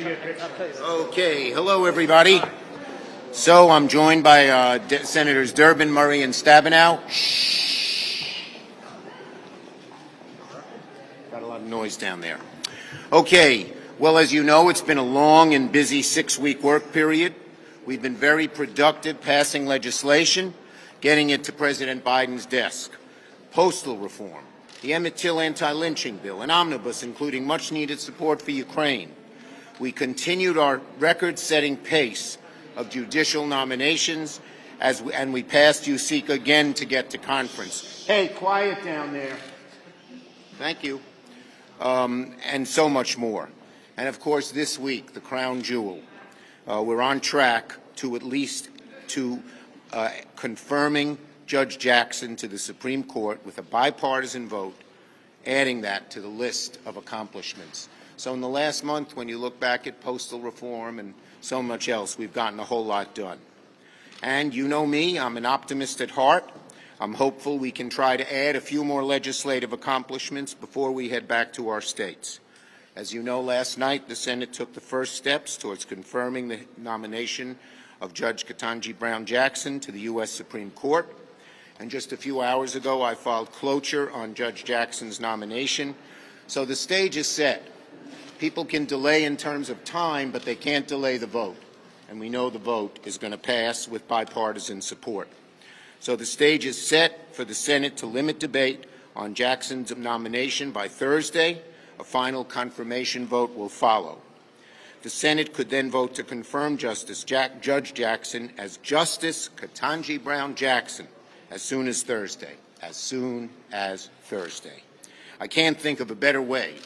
Okay, hello everybody. So I'm joined by Senators Durbin, Murray, and Stabenow. Shh. Got a lot of noise down there. Okay, well, as you know, it's been a long and busy 6-week work period. We've been very productive passing legislation, getting it to President Biden's desk. Postal reform, the Emmett Till anti-lynching bill, an omnibus including much-needed support for Ukraine. We continued our record-setting pace of judicial nominations, and we passed USECA again to get to conference. Hey, quiet down there. Thank you. And so much more. And, of course, this week, the crown jewel. We're on track to at least confirming Judge Jackson to the Supreme Court with a bipartisan vote, adding that to the list of accomplishments. So in the last month, when you look back at postal reform and so much else, we've gotten a whole lot done. And you know me, I'm an optimist at heart. I'm hopeful we can try to add a few more legislative accomplishments before we head back to our states. As you know, last night the Senate took the first steps towards confirming the nomination of Judge Ketanji Brown Jackson to the U.S. Supreme Court. And just a few hours ago, I filed cloture on Judge Jackson's nomination. So the stage is set. People can delay in terms of time, but they can't delay the vote. And we know the vote is going to pass with bipartisan support. So the stage is set for the Senate to limit debate on Jackson's nomination by Thursday. A final confirmation vote will follow. The Senate could then vote to confirm Judge Jackson as Justice Ketanji Brown Jackson as soon as Thursday. As soon as Thursday. I can't think of a better way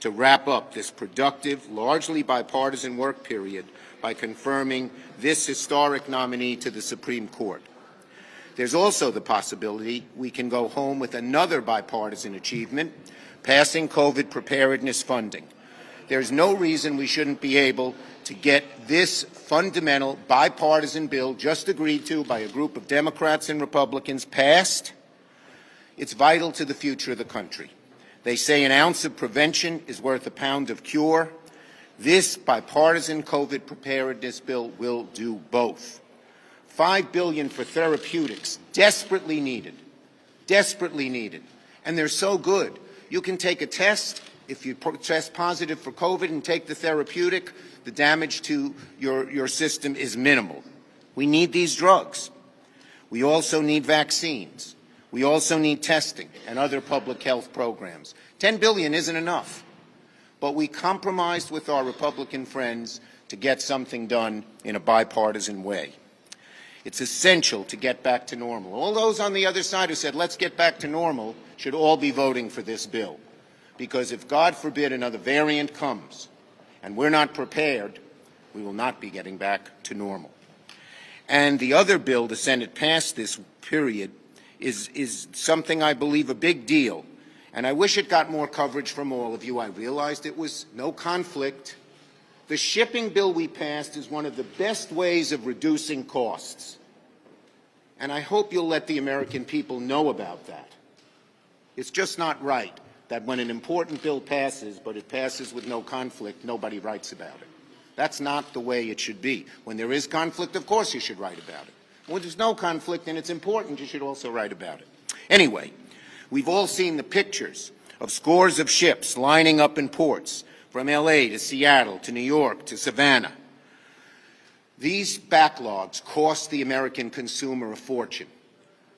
to wrap up this productive, largely bipartisan work period by confirming this historic nominee to the Supreme Court. There's also the possibility we can go home with another bipartisan achievement, passing COVID preparedness funding. There's no reason we shouldn't be able to get this fundamental bipartisan bill just agreed to by a group of Democrats and Republicans passed. It's vital to the future of the country. They say an ounce of prevention is worth a pound of cure. This bipartisan COVID preparedness bill will do both. $5 billion for therapeutics, desperately needed, and they're so good. You can take a test. If you test positive for COVID and take the therapeutic, the damage to your system is minimal. We need these drugs. We also need vaccines. We also need testing and other public health programs. $10 billion isn't enough, but we compromised with our Republican friends to get something done in a bipartisan way. It's essential to get back to normal. All those on the other side who said, let's get back to normal, should all be voting for this bill. Because if, God forbid, another variant comes and we're not prepared, we will not be getting back to normal. And the other bill the Senate passed this period is something I believe a big deal. And I wish it got more coverage from all of you. I realized it was no conflict. The shipping bill we passed is one of the best ways of reducing costs. And I hope you'll let the American people know about that. It's just not right that when an important bill passes, but it passes with no conflict, nobody writes about it. That's not the way it should be. When there is conflict, of course you should write about it. When there's no conflict and it's important, you should also write about it. Anyway, we've all seen the pictures of scores of ships lining up in ports from L.A. to Seattle to New York to Savannah. These backlogs cost the American consumer a fortune,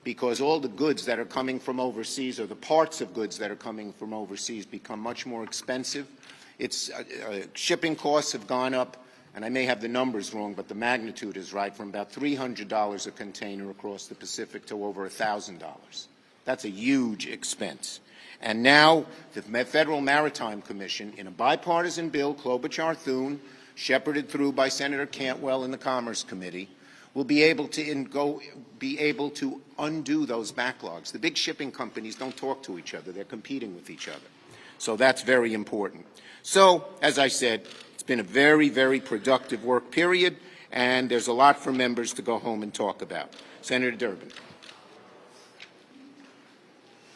because all the goods that are coming from overseas, or the parts of goods that are coming from overseas, become much more expensive. Shipping costs have gone up, and I may have the numbers wrong, but the magnitude is right, from about $300 a container across the Pacific to over $1,000. That's a huge expense. And now the Federal Maritime Commission, in a bipartisan bill, Klobuchar-Thune, shepherded through by Senator Cantwell in the Commerce Committee, will be able to undo those backlogs. The big shipping companies don't talk to each other. They're competing with each other. So that's very important. So, as I said, it's been a very, very productive work period, and there's a lot for members to go home and talk about. Senator Durbin.